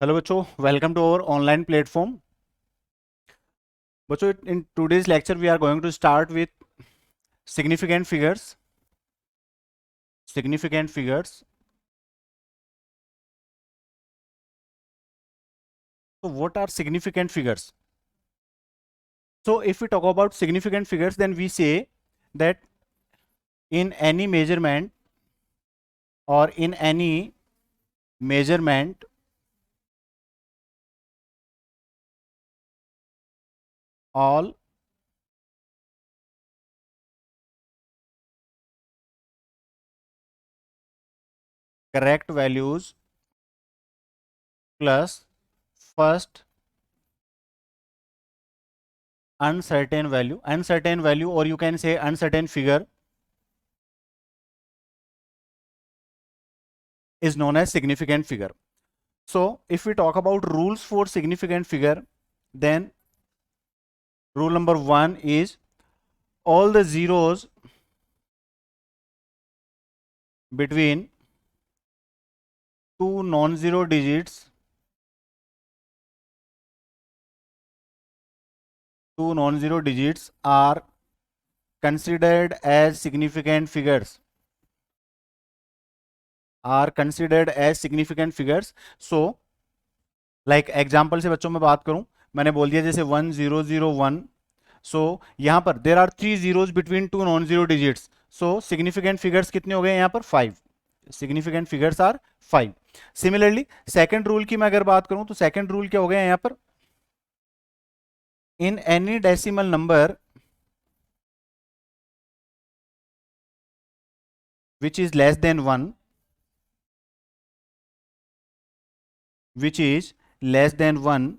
Hello बच्चों, welcome to our online platform. बच्चों, in today's lecture we are going to start with significant figures. Significant figures. So what are significant figures? So if we talk about significant figures, then we say that in any measurement or in any measurement, all correct values plus first uncertain value, or you can say uncertain figure, is known as significant figure. So if we talk about rules for significant figure, then rule number 1 is all the zeros between two non-zero digits are considered as significant figures. So like example से बच्चों में बात करूं, मैंने बोल दिया जैसे 1001. So यहां पर there are 3 zeros between two non zero digits. So significant figures कितने हो गए यहां पर? 5. Significant figures are 5. Similarly second rule की मैं अगर बात करूं तो सेकंड रूल क्या हो गया यहां पर? In any decimal number which is less than 1,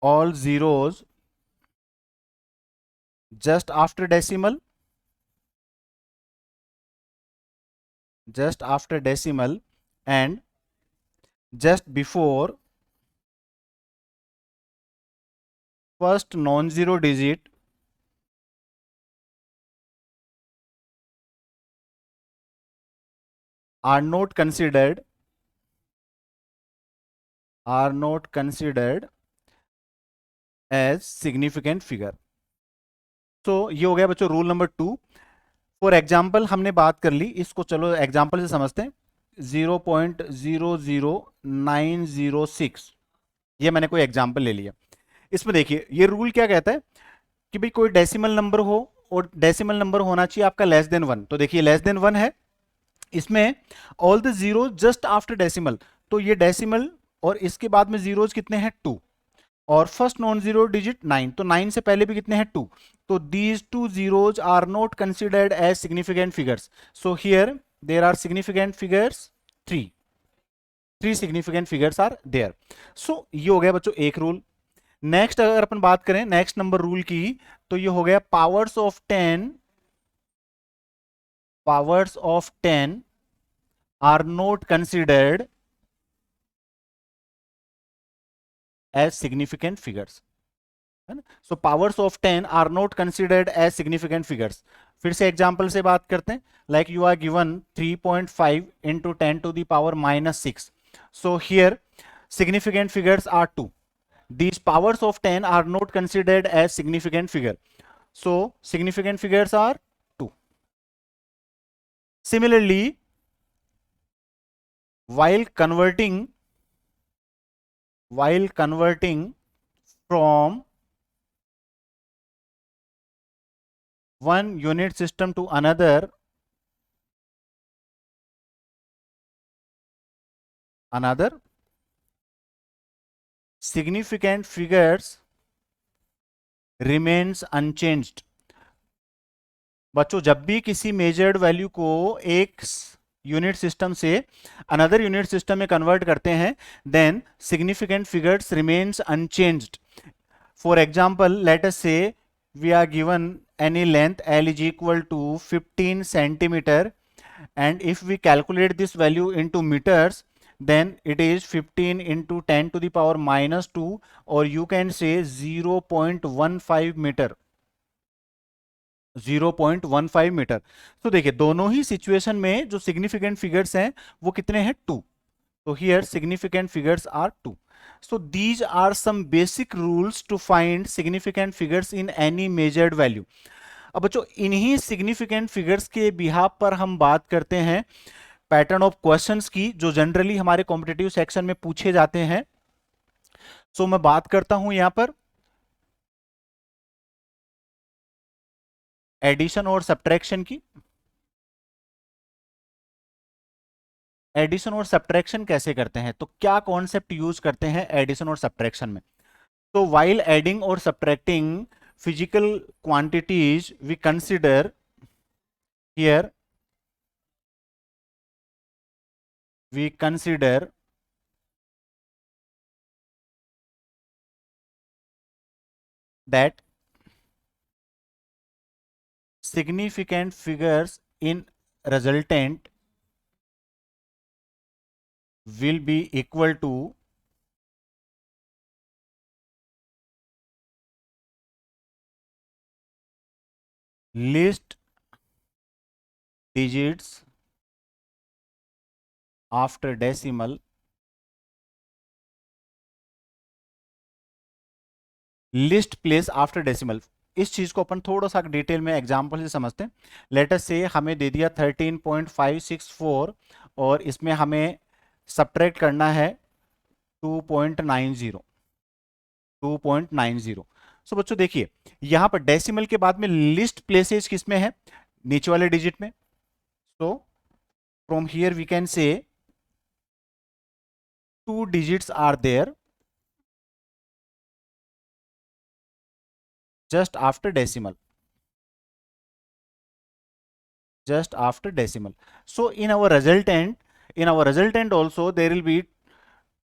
all zeros just after decimal and just before first non-zero digit are not considered as significant figure. तो ये हो गया बच्चों रूल नंबर 2. फॉर एग्जाम्पल हमने बात कर ली इसको, चलो एग्जाम्पल से समझते हैं. 0.00906, ये मैंने कोई एग्जाम्पल ले लिया. इसमें देखिए ये रूल क्या कहता है कि भाई कोई डेसिमल नंबर हो और डेसिमल नंबर होना चाहिए आपका लेस देन 1. तो देखिए लेस देन 1 है, इसमें all the zero just after decimal, तो ये डेसिमल और इसके बाद में जीरोज कितने हैं? 2. और फर्स्ट नॉन जीरो डिजिट 9, तो 9 से पहले भी कितने हैं? 2. तो these two zeros are not considered as significant figures. So here there are significant figures 3 significant figures are there. So ये हो गया बच्चों एक रूल. नेक्स्ट अगर अपन बात करें नेक्स्ट नंबर रूल की, तो ये हो गया powers of 10 are not considered as significant figures, है ना. So powers of 10 are not considered as significant figures. फिर से एग्जांपल से बात करते हैं. Like you are given 3.5 into 10 to the power -6. So here significant figures are 2. These powers of 10 are not considered as significant figure. So significant figures are 2. Similarly, while converting from one unit system to another, significant figures remains unchanged. बच्चों जब भी किसी measured value को एक unit system से another unit system में convert करते हैं, then significant figures remains unchanged. For example let us say we are given any length L is equal to 15 centimeter, and if we calculate this value into meters, then it is 15 into 10 to the power -2, or you can say 0.15 metre. 0.15 metre. तो देखिए दोनों ही situation में जो significant figures हैं वो कितने हैं? 2. So here significant figures are 2. So these are some basic rules to find significant figures in any measured value. अब बच्चों इन्हीं सिग्निफिकेंट फिगर्स के बिहाफ पर हम बात करते हैं पैटर्न ऑफ क्वेश्चंस की जो जनरली हमारे कॉम्पिटिटिव सेक्शन में पूछे जाते हैं. सो मैं बात करता हूं यहां पर एडिशन और सब्ट्रैक्शन की. एडिशन और सब्ट्रैक्शन कैसे करते हैं, तो क्या कॉन्सेप्ट यूज करते हैं एडिशन और सब्ट्रैक्शन में. तो while adding or subtracting physical quantities we consider here we consider that significant figures in resultant will be equal to least digits after decimal list place after decimal. इस चीज को अपन थोड़ा सा डिटेल में example से समझते हैं. लेट अस से हमें दे दिया 13.564 और इसमें हमें सब्ट्रैक्ट करना है 2.90. 2.90. सो बच्चों देखिए यहां पर डेसिमल के बाद में लिस्ट प्लेसेज किसमें है, नीचे वाले डिजिट में. So from here we can say 2 digits are there just after decimal, just after decimal. So in our resultant also there will be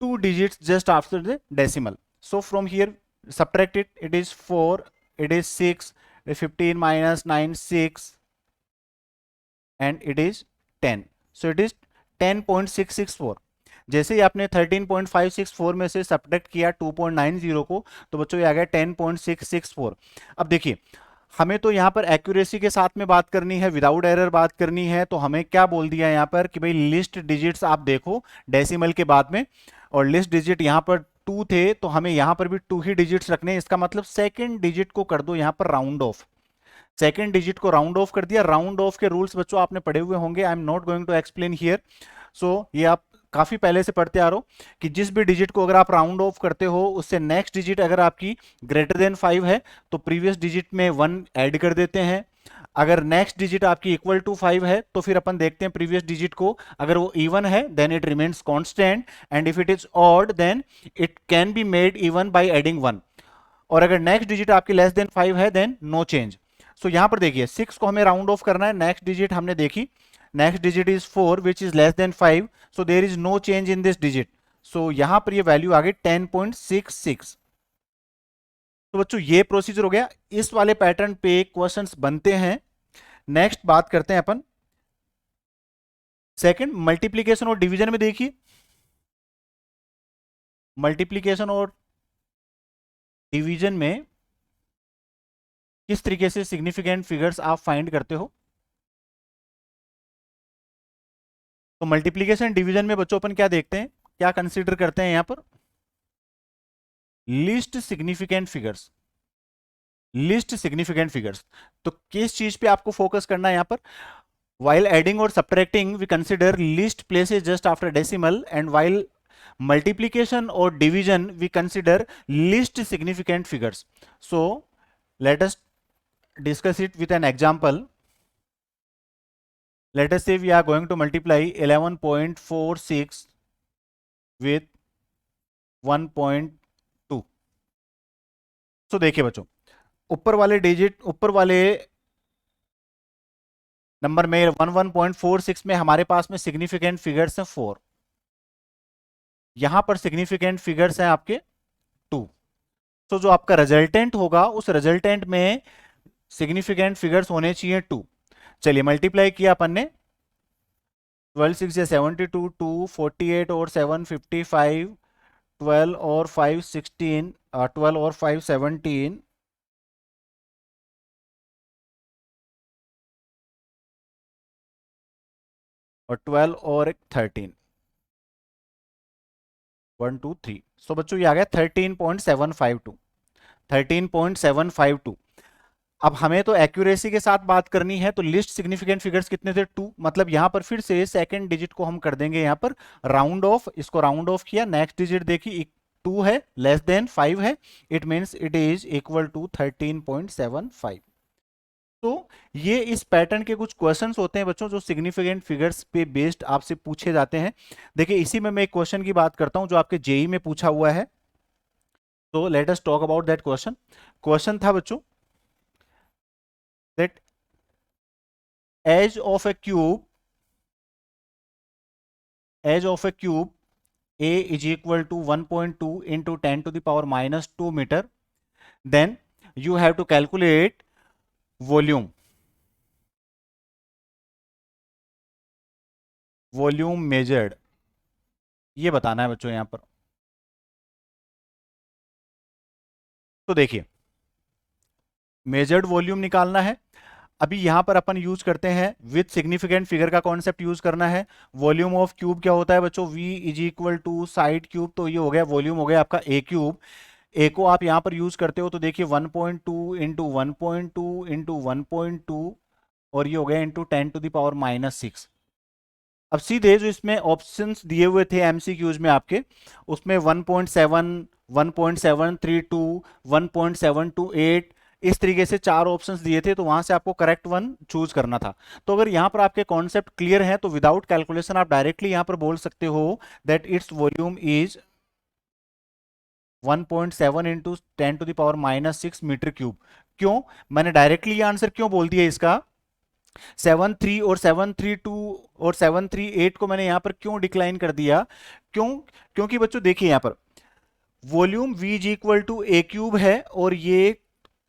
2 digits just after the decimal. So from here subtract it, it is 4, it is 6, 15 minus 9 6 and it is 10. So it is 10.664. जैसे ही आपने 13.564 में से subtract किया 2.90 को तो बच्चों ये आ गया 10.664. अब देखिए हमें तो यहाँ पर एक्यूरेसी के साथ में बात करनी है, विदाउट एरर बात करनी है. तो हमें क्या बोल दिया यहाँ पर कि भाई लिस्ट डिजिट्स आप देखो डेसिमल के बाद में, और लिस्ट डिजिट यहाँ पर 2 थे तो हमें यहाँ पर भी 2 ही डिजिट्स रखने हैं. इसका मतलब सेकेंड डिजिट को कर दो यहाँ पर राउंड ऑफ. सेकेंड डिजिट को राउंड ऑफ कर दिया. राउंड ऑफ के रूल्स बच्चों आपने पढ़े हुए होंगे, I am not going to explain here. So ये आप काफी पहले से पढ़ते आ रहे हो कि जिस भी डिजिट को अगर आप राउंड ऑफ करते हो उससे नेक्स्ट डिजिट अगर आपकी ग्रेटर देन 5 है तो प्रीवियस डिजिट में 1 ऐड कर देते हैं. अगर नेक्स्ट डिजिट आपकी इक्वल टू 5 है तो फिर अपन देखते हैं प्रीवियस डिजिट को, अगर वो इवन है then it remains constant and if it is odd then it can be made even by adding 1. और अगर नेक्स्ट डिजिट आपकी लेस देन 5 है देन नो चेंज. सो यहां पर देखिए 6 को हमें राउंड ऑफ करना है. नेक्स्ट डिजिट हमने देखी, next digit is 4 which is less than 5. So there is no change in this digit. So यहां पर ये वैल्यू आ गई 10.66. तो बच्चों ये प्रोसीजर हो गया. इस वाले पैटर्न पे क्वेश्चंस बनते हैं. नेक्स्ट बात करते हैं अपन सेकंड मल्टीप्लीकेशन और डिवीजन में. देखिए मल्टीप्लीकेशन और डिवीजन में किस तरीके से सिग्निफिकेंट फिगर्स आप फाइंड करते हो. तो मल्टीप्लीकेशन डिवीजन में बच्चों अपन क्या देखते हैं, क्या कंसीडर करते हैं यहां पर, least significant figures. Least significant figures तो किस चीज पे आपको फोकस करना है यहां पर. while adding or subtracting we consider least places just after decimal, and while multiplication or division we consider least significant figures. So let us discuss it with an example. Let us say we are going to multiply 11.46 with 1.2. so देखिए बच्चों ऊपर वाले digit, ऊपर वाले number में 11.46 में हमारे पास में सिग्निफिकेंट फिगर्स हैं 4. यहां पर सिग्निफिकेंट फिगर्स हैं आपके 2. तो जो आपका रिजल्टेंट होगा उस रिजल्टेंट में सिग्निफिकेंट फिगर्स होने चाहिए 2. चलिए मल्टीप्लाई किया अपन ने 12 6 या 72, 2 48 और 7 55, 12 और 5 16, 12 और 5 17, और 12 और 13. 1 2 3। सो बच्चों ये आ गया 13.752, 13.752। अब हमें तो एक्यूरेसी के साथ बात करनी है, तो लिस्ट सिग्निफिकेंट फिगर्स कितने थे? 2। मतलब यहां पर फिर से सेकंड डिजिट को हम कर देंगे यहां पर राउंड ऑफ, इसको राउंड ऑफ किया, नेक्स्ट डिजिट देखी 2 है, लेस देन 5 है, it means it is equal to 13.75। तो ये इस पैटर्न के कुछ क्वेश्चंस होते हैं बच्चों, जो सिग्निफिकेंट फिगर्स पे बेस्ड आपसे पूछे जाते हैं। देखिए इसी में मैं एक क्वेश्चन की बात करता हूं जो आपके जेई में पूछा हुआ है। तो let us talk about that question. Question था बच्चों that edge of a cube, edge of a cube a is equal to 1.2 into 10 to the power minus 2 meter, then you have to calculate volume, volume measured, ये बताना है बच्चों यहां पर। तो देखिए मेजर्ड वॉल्यूम निकालना है। अभी यहां पर अपन यूज करते हैं विथ सिग्निफिकेंट फिगर का कॉन्सेप्ट यूज करना है। वॉल्यूम ऑफ क्यूब क्या होता है बच्चों? v is equal to side cube, तो ये हो गया वॉल्यूम, हो गया आपका ए क्यूब। ए को आप यहां पर यूज करते हो तो देखिए 1.2 इंटू 1.2 इंटू 1.2 और ये हो गया into 10 to the power minus 6। अब सीधे जो इसमें ऑप्शंस दिए हुए थे एमसीक्यूज में आपके, उसमें 1.7, 1.732, 1.728, इस तरीके से 4 ऑप्शंस दिए थे, तो वहां से आपको करेक्ट वन चूज करना था। तो अगर यहां पर आपके कॉन्सेप्ट क्लियर है तो विदाउट कैलकुलेशन आप डायरेक्टली यहां पर बोल सकते हो that it's volume is 1.7 into 10 to the power minus 6 metre cube. क्यों मैंने डायरेक्टली आंसर क्यों बोल दिया इसका? 7.3 और 7.32 और 7.38 को मैंने यहां पर क्यों डिक्लाइन कर दिया? क्यों? क्योंकि बच्चों देखिए यहां पर volume v is equal to a cube है और ये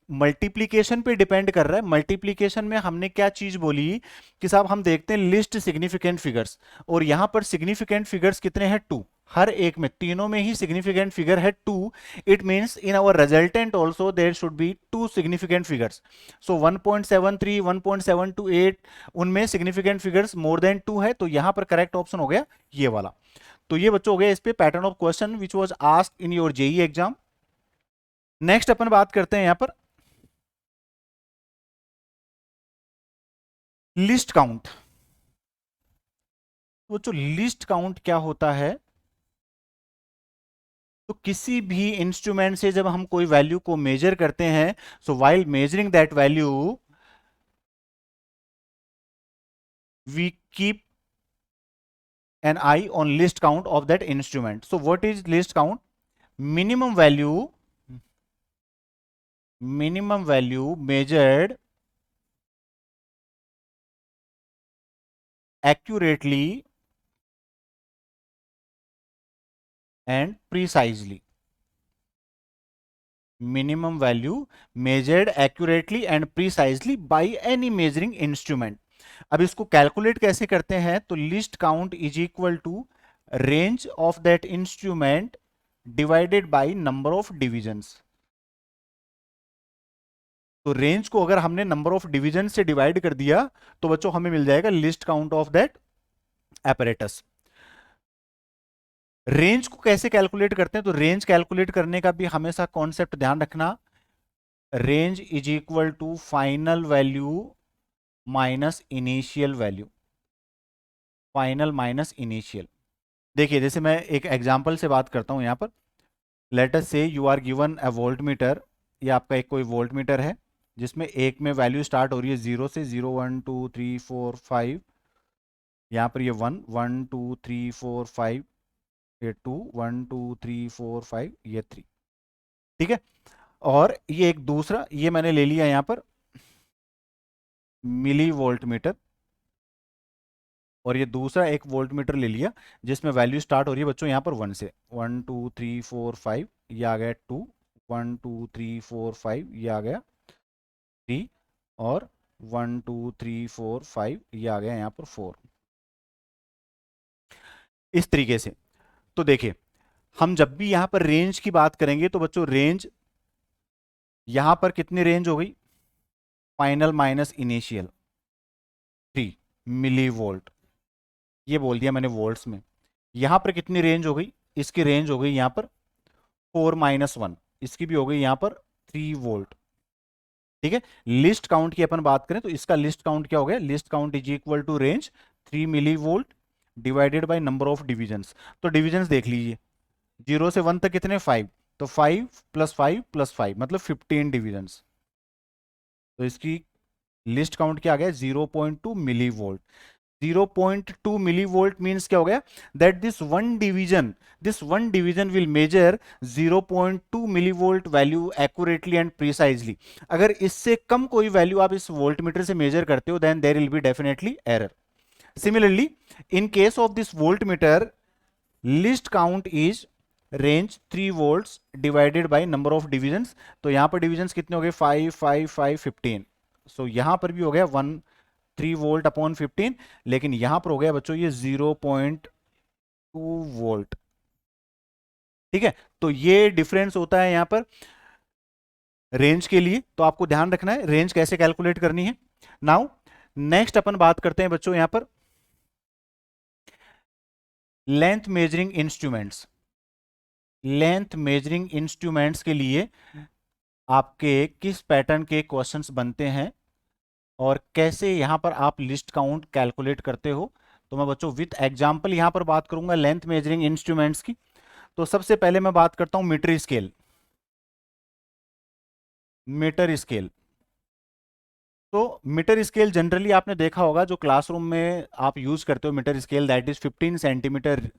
मल्टीप्लीकेशन पे डिपेंड कर रहा है। मल्टीप्लीकेशन में हमने क्या चीज बोली कि साहब हम देखते हैं लिस्ट सिग्निफिकेंट फिगर्स, और यहां पर सिग्निफिकेंट फिगर्स कितने हैं? 2। हर एक में, तीनों में ही सिग्निफिकेंट फिगर है 2। It means in our resultant also there should be 2 significant figures. So 1.73, 1.728 उनमें सिग्निफिकेंट फिगर्स मोर देन 2 है, तो यहां पर करेक्ट ऑप्शन हो गया ये वाला। तो ये बच्चों हो गया इस पे pattern of question which was asked in your JEE exam. Next अपन बात करते हैं यहां पर लिस्ट काउंट। वो जो लिस्ट काउंट क्या होता है? तो किसी भी इंस्ट्रूमेंट से जब हम कोई वैल्यू को मेजर करते हैं, so while measuring that value we keep an eye on least count of that instrument. So what is least count? Minimum value, minimum value measured accurately and precisely, minimum value measured accurately and precisely by any measuring instrument। अब इसको calculate कैसे करते हैं? तो least count is equal to range of that instrument divided by number of divisions. तो range को अगर हमने नंबर ऑफ डिविजन से डिवाइड कर दिया तो बच्चों हमें मिल जाएगा least count of that apparatus. Range को कैसे कैलकुलेट करते हैं? तो रेंज कैलकुलेट करने का भी हमेशा कॉन्सेप्ट ध्यान रखना, range is equal to final value minus initial value, final minus initial. देखिए जैसे मैं एक एग्जांपल से बात करता हूं यहां पर, let us say you are given a voltmeter, ये आपका एक कोई वोल्ट मीटर है जिसमें एक में वैल्यू स्टार्ट हो रही है 0 से, 0 1 2 3 4 5, यहाँ पर ये 1 1 2 3 4 5, ये 2 1 2 3 4 5, ये 3, ठीक है। और ये एक दूसरा, ये मैंने ले लिया यहाँ पर मिली वोल्ट मीटर, और ये दूसरा एक वोल्ट मीटर ले लिया जिसमें वैल्यू स्टार्ट हो रही है बच्चों यहाँ पर 1 से, 1 2 3 4 5, ये आ गया 2, 1 2 3 4 5, ये आ गया 3, और 1 2 3 4 5, ये आ गया यहाँ पर 4, इस तरीके से। तो देखिए हम जब भी यहां पर रेंज की बात करेंगे तो बच्चों रेंज यहां पर कितनी रेंज हो गई? Final minus initial 3 millivolt, ये बोल दिया मैंने वोल्ट्स में। यहां पर कितनी रेंज हो गई? इसकी रेंज हो गई यहाँ पर 4-1, इसकी भी हो गई यहाँ पर 3 वोल्ट। ठीक है, लिस्ट काउंट की अपन बात करें तो इसका लिस्ट काउंट क्या हो गया, least count is equal to range 3 millivolt divided by number of divisions. तो डिविजन्स देख लीजिए, 0 से 1 तक कितने, 5, तो 5 + 5 + 5 मतलब 15 डिविजन्स। तो इसकी लिस्ट काउंट क्या आ गया, 0.2 millivolt. 0.2 millivolt means क्या हो गया, that this one division will measure 0.2 millivolt value accurately and precisely. अगर इससे कम कोई वैल्यू आप इस वोल्ट मीटर से मेजर करते हो then there will be definitely error. Similarly in case of this voltmeter, least count is range 3 volts divided by number of divisions. तो यहां पर डिविजन्स कितने हो गए, 5 5 5 15। सो यहां पर भी हो गया 3 वोल्ट/15, लेकिन यहां पर हो गया बच्चों ये 0.2 वोल्ट। ठीक है, तो ये डिफरेंस होता है यहां पर रेंज के लिए। तो आपको ध्यान रखना है रेंज कैसे कैलकुलेट करनी है। नाउ नेक्स्ट अपन बात करते हैं बच्चों यहां पर length measuring instruments. Length measuring instruments के लिए आपके किस पैटर्न के क्वेश्चंस बनते हैं और कैसे यहां पर आप लिस्ट काउंट कैलकुलेट करते हो, तो मैं बच्चों विथ एग्जांपल यहां पर बात करूंगा लेंथ मेजरिंग इंस्ट्रूमेंट्स की। तो सबसे पहले मैं बात करता हूं मीटर स्केल। मीटर स्केल, तो मीटर स्केल जनरली आपने देखा होगा जो क्लासरूम में आप यूज करते हो metre scale, that is 15 centimetre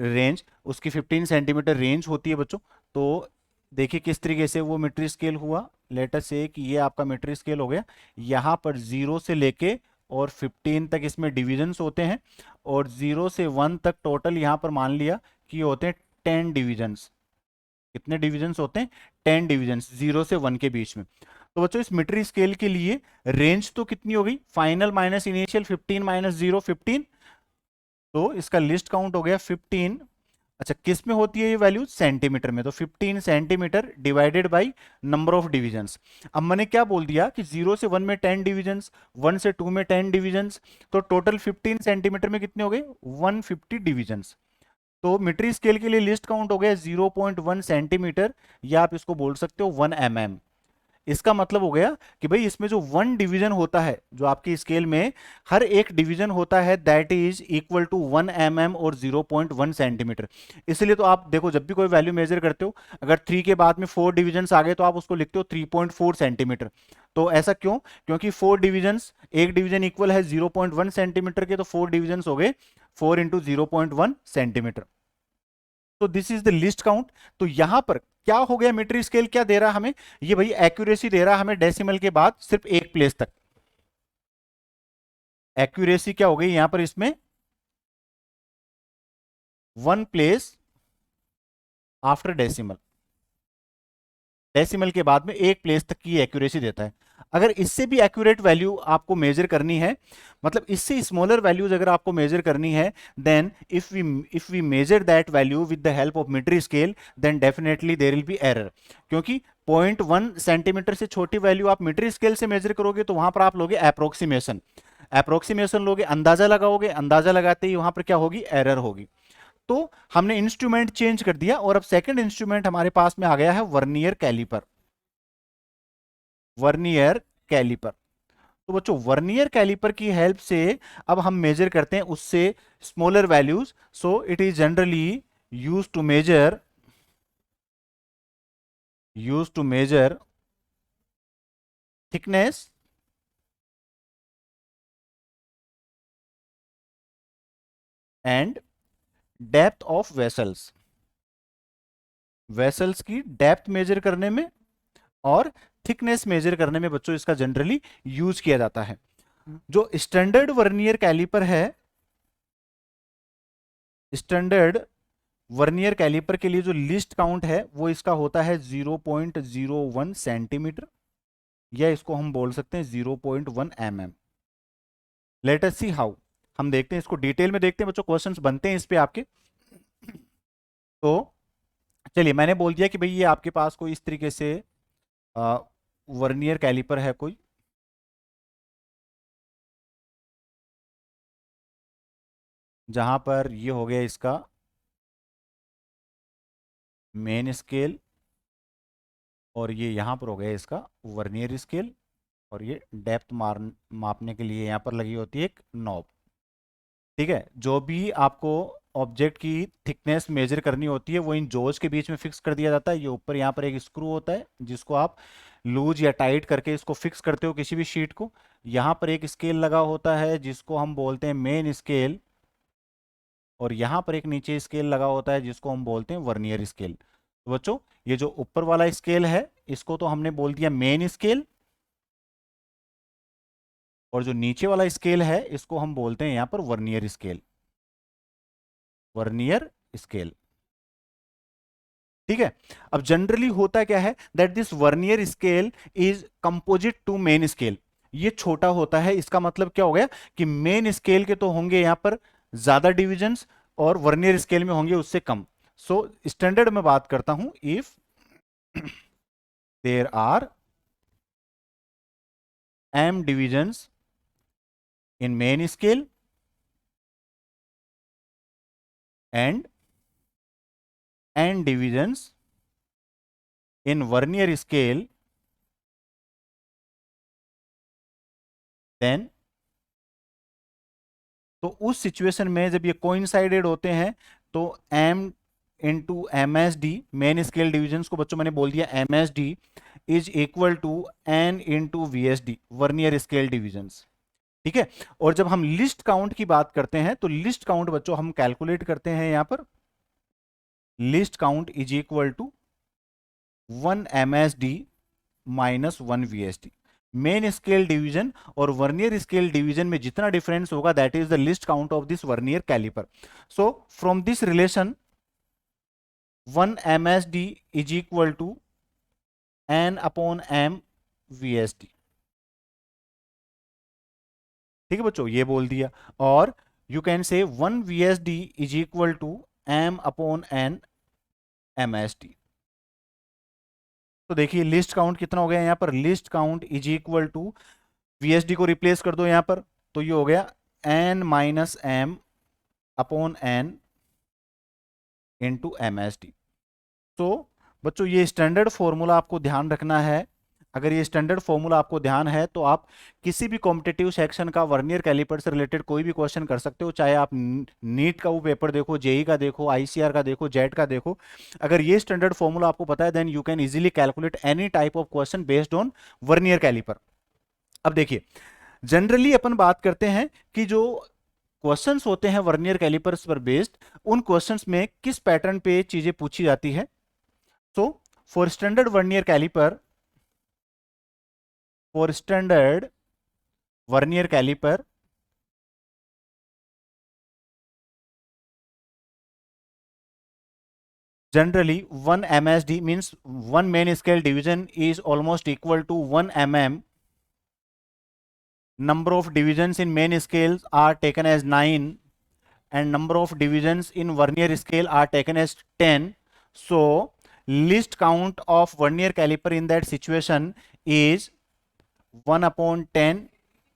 range, उसकी 15 सेंटीमीटर रेंज होती है बच्चों। तो देखिए किस तरीके से वो मीटर स्केल हुआ। लेट अस से कि ये आपका मीटर स्केल हो गया, यहाँ पर 0 से लेके और 15 तक इसमें डिविजन्स होते हैं, और 0 से 1 तक टोटल यहाँ पर मान लिया कि ये होते हैं 10 डिविजन्स। कितने डिविजन्स होते हैं, 10 डिविजन्स 0 से 1 के बीच में। तो बच्चों इस मीटर स्केल के लिए रेंज तो कितनी हो गई, फाइनल माइनस इनिशियल, 15 - 0 15। तो इसका लिस्ट काउंट हो गया 15। अच्छा, किस में होती है ये वैल्यू, सेंटीमीटर में, तो 15 centimetre divided by number of divisions. अब मैंने क्या बोल दिया कि 0 से 1 में 10 डिविजन्स, 1 से 2 में 10 डिविजन्स, तो टोटल 15 सेंटीमीटर में कितने हो गए, 150 डिविजन्स। तो मीटर स्केल के लिए लिस्ट काउंट हो गया 0.1 सेंटीमीटर, या आप इसको बोल सकते हो 1 mm। इसका मतलब हो गया कि भाई इसमें जो 1 डिवीजन होता है, जो आपकी स्केल में हर एक डिवीजन होता है, that is equal to 1 mm और 0.1 सेंटीमीटर। इसलिए तो आप देखो जब भी कोई वैल्यू मेजर करते हो, अगर 3 के बाद में 4 डिविजन्स आ गए तो आप उसको लिखते हो 3.4 सेंटीमीटर। तो ऐसा क्यों, क्योंकि 4 डिविजन्स, एक डिवीजन इक्वल है 0.1 सेंटीमीटर के, तो 4 डिविजन्स हो गए 4 इंटू 0.1 सेंटीमीटर। तो this is the least count. तो यहां पर क्या हो गया, मीटर स्केल क्या दे रहा है हमें, ये भाई एक्यूरेसी दे रहा है हमें डेसिमल के बाद सिर्फ एक प्लेस तक। एक्यूरेसी क्या हो गई यहां पर इसमें, 1 प्लेस आफ्टर डेसिमल। डेसिमल के बाद में एक प्लेस तक की एक्यूरेसी देता है। अगर इससे भी एक्यूरेट वैल्यू आपको मेजर करनी है, मतलब इससे स्मॉलर वैल्यूज अगर आपको मेजर करनी है, then if we measure that value with the help of metre scale, then definitely there will be error. क्योंकि 0.1 सेंटीमीटर से छोटी वैल्यू आप मीटर स्केल से मेजर करोगे तो वहां पर आप लोगे अप्रोक्सीमेशन, अप्रोक्सीमेशन लोगे, अंदाजा लगाओगे, अंदाजा लगाते ही वहां पर क्या होगी, एरर होगी। तो हमने इंस्ट्रूमेंट चेंज कर दिया, और अब सेकंड इंस्ट्रूमेंट हमारे पास में आ गया है वर्नियर कैलिपर। वर्नियर कैलिपर, तो बच्चों वर्नियर कैलिपर की हेल्प से अब हम मेजर करते हैं उससे smaller values. So it is generally use to measure thickness and depth of vessels. Vessels की डेप्थ मेजर करने में और थिकनेस मेजर करने में बच्चों इसका जनरली यूज किया जाता है। जो स्टैंडर्ड वर्नियर कैलिपर है, स्टैंडर्ड वर्नियर कैलिपर के लिए जो लिस्ट काउंट है वो इसका होता है 0.01 सेंटीमीटर, या इसको हम बोल सकते हैं 0.1 mm। Let us see how, हम देखते हैं इसको डिटेल में, देखते हैं बच्चों क्वेश्चंस बनते हैं इस पे आपके। तो चलिए, मैंने बोल दिया कि भाई ये आपके पास कोई इस तरीके से वर्नियर कैलिपर है कोई, जहां पर ये हो गया इसका मेन स्केल, और ये यहाँ पर हो गया इसका वर्नियर स्केल, और ये डेप्थ मापने के लिए यहाँ पर लगी होती है एक नॉब। ठीक है, जो भी आपको ऑब्जेक्ट की थिकनेस मेजर करनी होती है वो इन जोज के बीच में फिक्स कर दिया जाता है। ये ऊपर यहाँ पर एक स्क्रू होता है जिसको आप लूज या टाइट करके इसको फिक्स करते हो किसी भी शीट को। यहाँ पर एक स्केल लगा होता है जिसको हम बोलते हैं मेन स्केल, और यहाँ पर एक नीचे स्केल लगा होता है जिसको हम बोलते हैं वर्नियर स्केल। तो बच्चों, ये जो ऊपर वाला स्केल है इसको तो हमने बोल दिया मेन स्केल, और जो नीचे वाला स्केल है इसको हम बोलते हैं यहाँ पर वर्नियर स्केल, वर्नियर स्केल। ठीक है, अब जनरली होता क्या है that this vernier scale is composite to main scale. ये छोटा होता है, इसका मतलब क्या हो गया कि मेन स्केल के तो होंगे यहां पर ज्यादा डिविजन्स और वर्नियर स्केल में होंगे उससे कम। सो स्टैंडर्ड में बात करता हूं, if there are m divisions in main scale and n divisions in vernier scale, then तो उस सिचुएशन में जब ये कोइंसाइडेड होते हैं तो m into M S D, main scale division को बच्चों मैंने बोल दिया M S D is equal to n into V S D, vernier scale division. ठीक है, और जब हम लिस्ट काउंट की बात करते हैं तो लिस्ट काउंट बच्चों हम कैलकुलेट करते हैं यहां पर, least count is equal to 1 M S D minus 1 V S D. Main scale division और वर्नियर स्केल डिवीजन में जितना डिफरेंस होगा that is the least count of this vernier caliper. So from this relation 1 MSD is equal to n upon m VSD। ठीक है बच्चों, ये बोल दिया, और you can say 1 VSD is equal to m upon n MSD। तो देखिए list count कितना हो गया यहाँ पर, least count is equal to VSD को रिप्लेस कर दो यहाँ पर, तो ये हो गया n minus m upon n into MSD। तो बच्चों ये स्टैंडर्ड फॉर्मूला आपको ध्यान रखना है। अगर ये स्टैंडर्ड फॉर्मूला आपको ध्यान है तो आप किसी भी कॉम्पिटिटिव सेक्शन का वर्नियर कैलिपर से रिलेटेड कोई भी क्वेश्चन कर सकते हो, चाहे आप नीट का वो पेपर देखो, जेई का देखो, आईसीआर का देखो, जेट का देखो। अगर ये स्टैंडर्ड फॉर्मूला आपको पता है then you can easily calculate any type of question based on vernier calliper. अब देखिए, जनरली अपन बात करते हैं कि जो क्वेश्चंस होते हैं वर्नियर कैलिपर्स पर बेस्ड, उन क्वेश्चंस में किस पैटर्न पे चीजें पूछी जाती है। So, for standard vernier caliper, for standard vernier caliper, generally 1 MSD means one main scale division is almost equal to 1 mm. Number of divisions in main scales are taken as 9 and number of divisions in vernier scale are taken as 10. So, least count of vernier caliper in that situation is 1 upon 10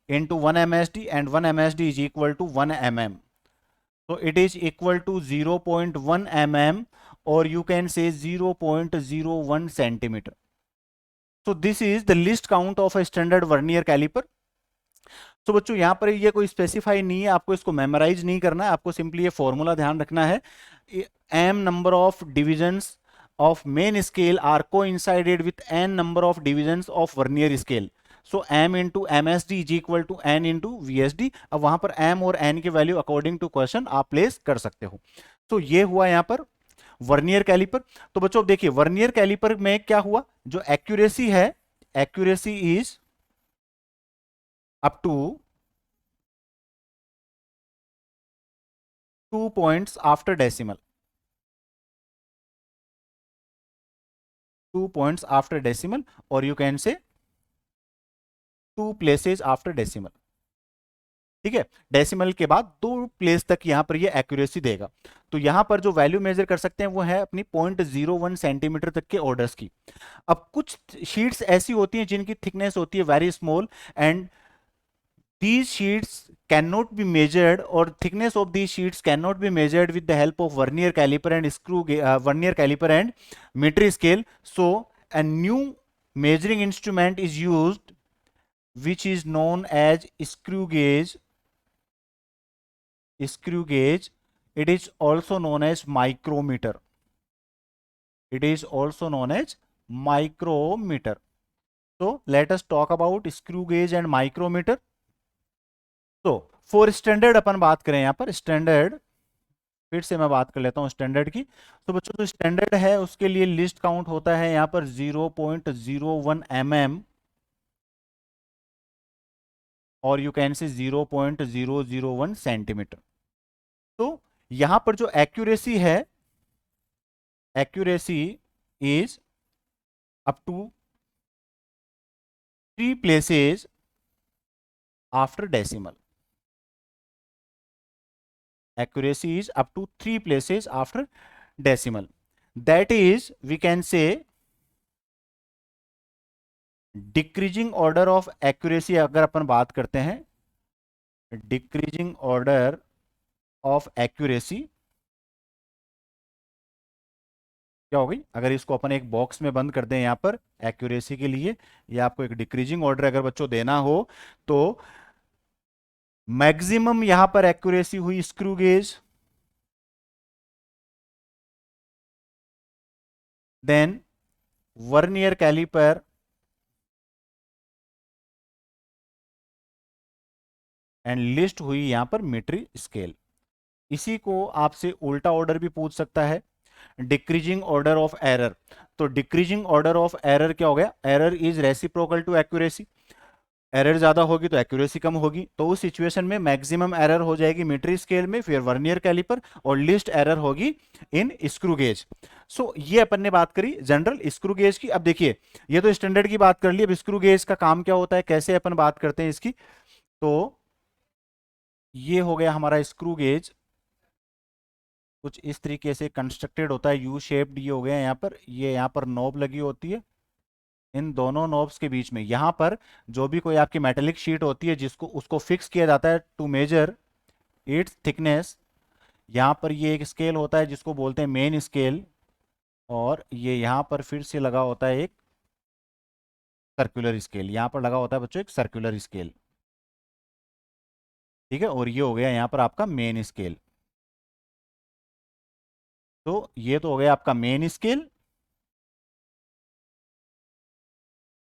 into 1 MSD, and 1 MSD is equal to 1 mm. So it is equal to 0.1 mm, or you can say 0.01 centimeter. So this is the least count of a standard vernier caliper. तो बच्चों यहाँ पर ये कोई specify नहीं है, आपको इसको मेमोराइज नहीं करना है, आपको सिंपली ये फॉर्मूला ध्यान रखना है। m number of divisions of main scale are coincided with n number of divisions of vernier scale. So m into MSD is equal to n into VSD। अब वहां पर m और n की value according to question आप place कर सकते हो। तो ये हुआ यहां पर वर्नियर कैलिपर। तो बच्चों देखिए वर्नियर कैलिपर में क्या हुआ, जो एक्यूरेसी है, accuracy is up to 2 points after decimal, 2 points after decimal, or you can say 2 places after decimal। ठीक है, डेसिमल के बाद 2 प्लेस तक यहां पर ये एक्यूरेसी देगा। तो यहां पर जो वैल्यू मेजर कर सकते हैं वो है अपनी 0.01 सेंटीमीटर तक के ऑर्डर्स की। अब कुछ शीट्स ऐसी होती हैं जिनकी थिकनेस होती है very small and these sheets cannot be measured, or thickness of these sheets cannot be measured with the help of vernier caliper and vernier caliper and metric scale. So a new measuring instrument is used, which is known as screw gauge. Screw gauge, it is also known as micrometer. It is also known as micrometer. So let us talk about screw gauge and micrometer. तो for standard अपन बात करें, यहां पर standard, फिर से मैं बात कर लेता हूं स्टैंडर्ड की। तो बच्चों जो स्टैंडर्ड है उसके लिए लिस्ट काउंट होता है यहां पर 0.01 mm, और यू कैन से 0.001 सेंटीमीटर। तो यहां पर जो एक्यूरेसी है, accuracy is up to 3 places after decimal. Accuracy is up to 3 places after decimal. That is, we can say decreasing order of accuracy अगर अपन बात करते हैं, decreasing order of accuracy क्या हो गई, अगर इसको अपन एक बॉक्स में बंद कर दें यहां पर एक्यूरेसी के लिए, या आपको एक डिक्रीजिंग ऑर्डर अगर बच्चों देना हो, तो मैक्सिमम यहां पर एक्यूरेसी हुई screw gauge, then vernier calliper, and least हुई यहां पर मीट्रिक स्केल। इसी को आपसे उल्टा ऑर्डर भी पूछ सकता है, डिक्रीजिंग ऑर्डर ऑफ एरर। तो डिक्रीजिंग ऑर्डर ऑफ एरर क्या हो गया, error is reciprocal to accuracy. Error ज्यादा होगी तो एक्यूरेसी कम होगी, तो उस सिचुएशन में मैक्सिमम एरर हो जाएगी मीट्रिक स्केल में, फिर वर्नियर कैलिपर, और लिस्ट एरर होगी इन स्क्रू गेज। सो ये अपन ने बात करी जनरल स्क्रू गेज की। अब देखिए, ये तो स्टैंडर्ड की बात कर ली, अब स्क्रू गेज का काम क्या होता है, कैसे अपन बात करते हैं इसकी। तो ये हो गया हमारा स्क्रू गेज, कुछ इस तरीके से कंस्ट्रक्टेड होता है, यू शेप्ड ये हो गया यहाँ पर, ये यहाँ पर नॉब लगी होती है, इन दोनों नॉब्स के बीच में यहाँ पर जो भी कोई आपकी मेटेलिक शीट होती है जिसको उसको फिक्स किया जाता है टू मेजर इट्स थिकनेस। यहाँ पर ये एक स्केल होता है जिसको बोलते हैं मेन स्केल, और ये यहाँ पर फिर से लगा होता है एक सर्कुलर स्केल, यहाँ पर लगा होता है बच्चों एक सर्कुलर स्केल, ठीक है। और ये हो गया यहाँ पर आपका मेन स्केल। तो ये तो हो गया आपका main scale,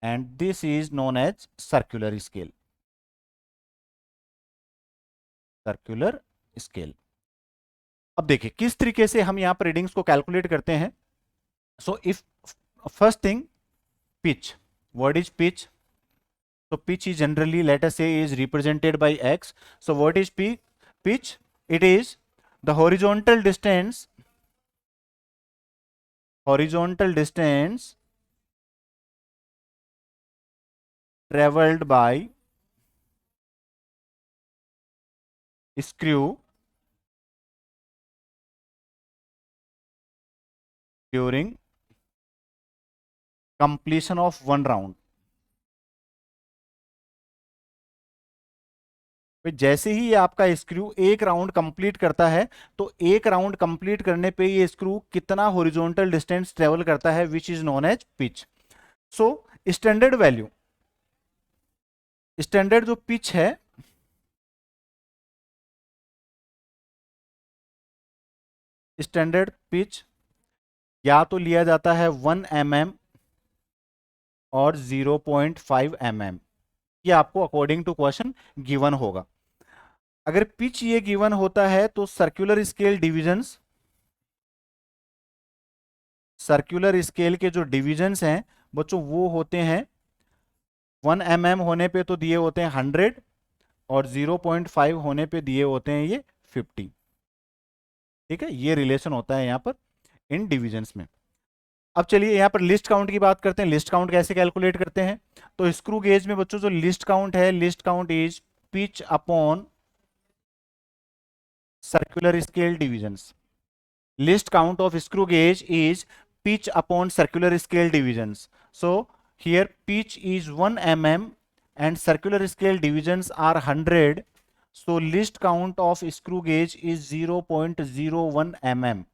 and this is known as circular scale. Circular scale. अब देखिए किस तरीके से हम यहां पर रीडिंग्स को कैलकुलेट करते हैं। So if first thing, pitch, what is pitch. so pitch is generally, let us say, is represented by x. So what is pitch? It is the horizontal distance traveled by screw during completion of one round. जैसे ही आपका screw एक round complete करता है, तो एक round complete करने पे ये स्क्रू कितना हॉरिजॉन्टल डिस्टेंस ट्रेवल करता है, which is known as pitch. So standard value, standard जो पिच है, स्टैंडर्ड पिच या तो लिया जाता है 1 mm और 0.5 mm, ये आपको अकॉर्डिंग टू क्वेश्चन गिवन होगा। अगर पिच ये गिवन होता है तो circular scale divisions, circular scale के जो डिविजन्स हैं बच्चों वो होते हैं 1 mm होने पे तो दिए होते हैं 100, और 0.5 होने पे दिए होते हैं ये 50, ठीक है। ये रिलेशन होता है यहाँ पर इन डिविजन्स में। अब चलिए यहाँ पर लिस्ट काउंट की बात करते हैं। लिस्ट काउंट कैसे कैलकुलेट करते हैं, तो स्क्रू गेज में बच्चों जो लिस्ट काउंट है, list count is pitch upon circular scale divisions. List count of screw gauge is pitch upon circular scale divisions. So here pitch is 1 mm and circular scale divisions are 100, so least count of screw gauge is 0.01 mm,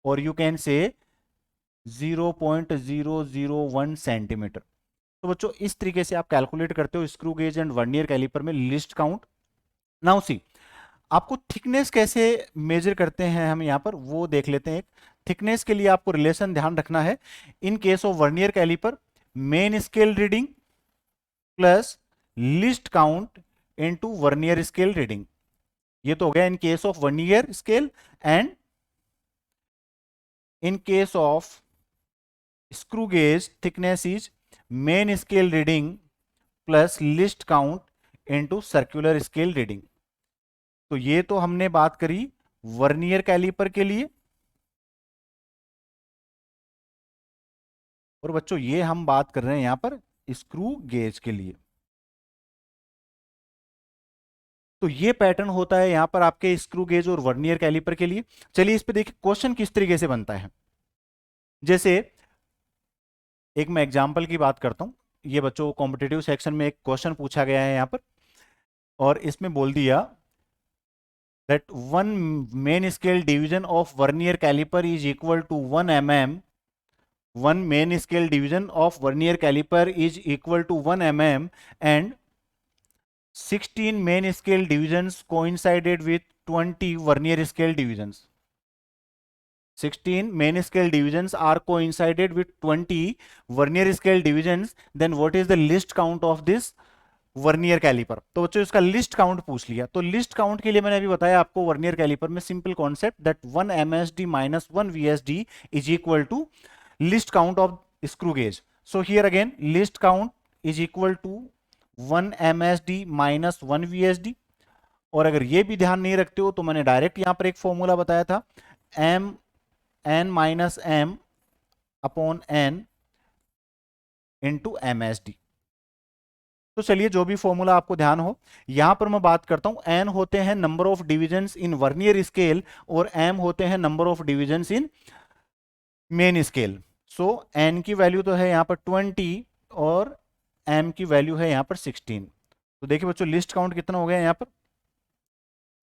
or you can say 0.001 centimetre. तो बच्चों इस तरीके से आप calculate करते हो screw gauge and vernier calliper में least count. Now see, आपको थिकनेस कैसे मेजर करते हैं हम यहां पर वो देख लेते हैं। थिकनेस के लिए आपको रिलेशन ध्यान रखना है। In case of vernier calliper, main scale reading plus least count into vernier scale reading. ये तो हो गया in case of vernier scale, and in case of screw gauge thickness is main scale reading plus least count into circular scale reading. तो ये तो हमने बात करी वर्नियर कैलिपर के लिए, और बच्चों ये हम बात कर रहे हैं यहां पर स्क्रू गेज के लिए। तो ये पैटर्न होता है यहां पर आपके स्क्रू गेज और वर्नियर कैलिपर के लिए। चलिए इस पे देखिए क्वेश्चन किस तरीके से बनता है। जैसे एक मैं एग्जांपल की बात करता हूं। ये बच्चों कॉम्पिटिटिव सेक्शन में एक क्वेश्चन पूछा गया है यहां पर, और इसमें बोल दिया that one main scale division of vernier caliper is equal to 1 mm. One main scale division of vernier caliper is equal to 1 mm and 16 main scale divisions coincided with 20 vernier scale divisions. 16 main scale divisions are coincided with 20 vernier scale divisions. Then what is the least count of this vernier calliper? तो बच्चों इसका list count पूछ लिया। तो least count के लिए मैंने अभी बताया आपको वर्नियर कैलिपर में simple concept that 1 MSD minus 1 VSD is equal to least count of screw gauge. So here again least count is equal to 1 MSD minus 1 VSD। और अगर ये भी ध्यान नहीं रखते हो तो मैंने डायरेक्ट यहां पर एक फॉर्मूला बताया था, M N minus M upon N into MSD। तो चलिए जो भी फॉर्मूला आपको ध्यान हो, यहां पर मैं बात करता हूं एन होते हैं number of divisions in vernier scale और एम होते हैं number of divisions in main scale. So N की वैल्यू तो है यहां पर 20 और एम की वैल्यू है यहां पर 16। तो देखिए बच्चों लिस्ट काउंट कितना हो गया यहां पर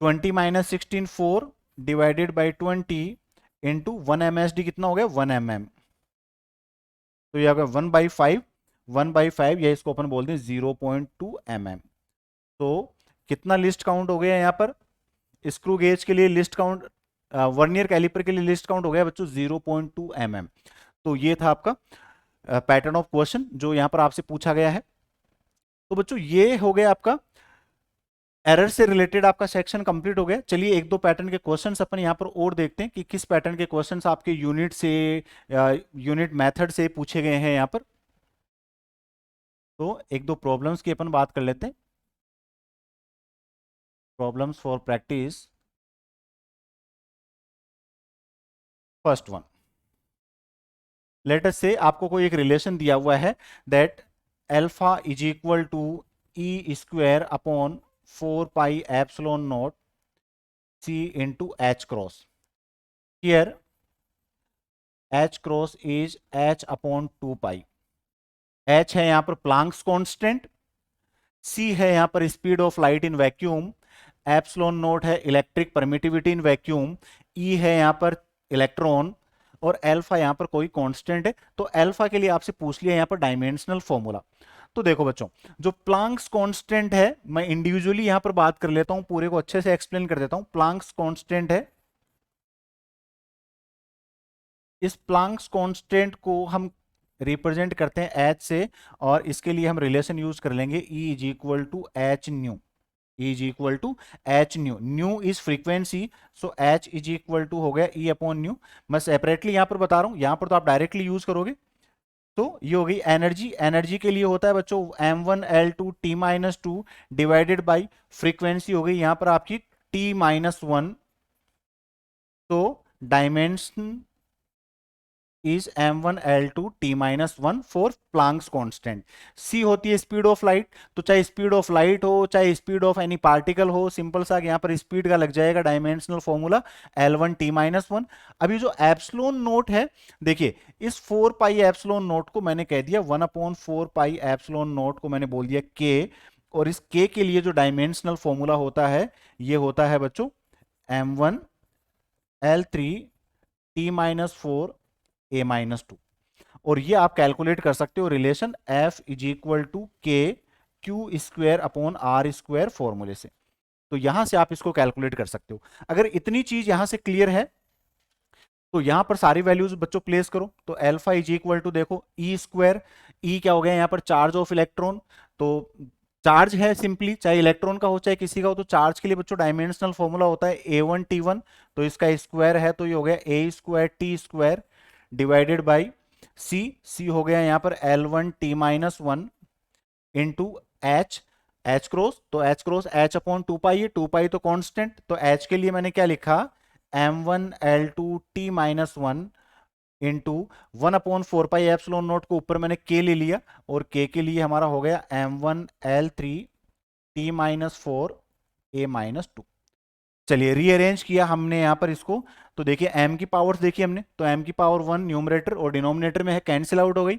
20 minus 16 4 divided by 20 into 1 MSD कितना हो गया 1 mm। तो यह 1/5 1/5 या इसको अपन बोलते हैं 0.2 mm। तो कितना लिस्ट काउंट हो गया यहाँ पर स्क्रू गेज के लिए लिस्ट काउंट, वर्नियर कैलिपर के लिए लिस्ट काउंट हो गया बच्चों 0.2 mm। तो ये था आपका पैटर्न ऑफ क्वेश्चन जो यहाँ पर आपसे पूछा गया है। तो बच्चों ये हो गया आपका एरर से रिलेटेड आपका सेक्शन कंप्लीट हो गया। चलिए एक दो पैटर्न के क्वेश्चंस अपन यहाँ पर और देखते हैं कि किस पैटर्न के क्वेश्चंस आपके यूनिट से यूनिट मेथड से पूछे गए हैं यहाँ पर। तो एक दो प्रॉब्लम्स की अपन बात कर लेते हैं, problems for practice. First one, let us say आपको कोई एक रिलेशन दिया हुआ है that alpha is equal to E square upon 4 pi epsilon naught C into H cross. Here H cross is H upon 2 pi. H है यहां पर Planck's constant, C है यहां पर speed of light in vacuum, epsilon naught है electric permittivity in vacuum, E है यहां पर इलेक्ट्रॉन, और अल्फा यहां पर कोई कांस्टेंट है। तो अल्फा के लिए आपसे पूछ लिया यहां पर डायमेंशनल फॉर्मूला। तो देखो बच्चों जो प्लांक्स कांस्टेंट है, मैं इंडिविजुअली यहां पर बात कर लेता हूं, पूरे को अच्छे से एक्सप्लेन कर देता हूं। प्लांक्स कांस्टेंट है, इस प्लांक्स कांस्टेंट को हम रिप्रेजेंट करते हैं एच से, और इसके लिए हम रिलेशन यूज कर लेंगे E is equal to H nu. E is equal to H nu, nu is frequency, so H is equal to हो गया ई अपॉन न्यू। मैं सेपरेटली यहां पर बता रहा हूं, यहां पर तो आप डायरेक्टली यूज करोगे। तो ये हो गई एनर्जी। एनर्जी के लिए होता है बच्चों m1l2 t-2 divided by frequency हो गई यहां पर आपकी t-1। तो dimension is m1l2 t-1 for Planck's constant. c होती है स्पीड ऑफ लाइट, तो चाहे स्पीड ऑफ लाइट हो चाहे स्पीड ऑफ एनी पार्टिकल हो, सिंपल सा यहाँ पर स्पीड का लग जाएगा डायमेंशनल फॉर्मूला l1t-1। अभी जो एप्सिलॉन नोट है, देखिए इस 4 पाई एप्सिलॉन नोट को मैंने कह दिया 1/4 पाई एप्सिलॉन नोट को मैंने बोल दिया k, और इस k के लिए जो डायमेंशनल फॉर्मूला होता है ये होता है बच्चों m1l3t-4 a-2, और ये आप कैलकुलेट कर सकते हो relation F is equal to K Q square upon R square फॉर्मूले से। तो यहां से आप इसको कैलकुलेट कर सकते हो। अगर इतनी चीज यहां से क्लियर है तो यहां पर सारी वैल्यूज बच्चों प्लेस करो। तो अल्फा इज इक्वल टू देखो ई स्क्वायर, ई क्या हो गया यहाँ पर चार्ज ऑफ इलेक्ट्रॉन, तो चार्ज है सिंपली, चाहे इलेक्ट्रॉन का हो चाहे किसी का हो, तो चार्ज के लिए बच्चों डायमेंशनल फॉर्मूला होता है a1t1, तो इसका स्क्वायर है तो ये हो गया a square T square divided by C, C हो गया यहाँ पर l1t-1 into H, H cross, तो H cross H upon 2 pi है, 2 पाई तो कांस्टेंट, तो एच के लिए मैंने क्या लिखा m1l2t-1 into 1/4 pi epsilon note को ऊपर मैंने k ले लिया, और k के लिए हमारा हो गया m1l3t-4 a-2। चलिए रीअरेंज किया हमने यहाँ पर इसको, तो देखिए m की पावर्स देखी हमने, तो m की पावर 1 न्यूमरेटर और डिनोमिनेटर में है, कैंसिल आउट हो गई।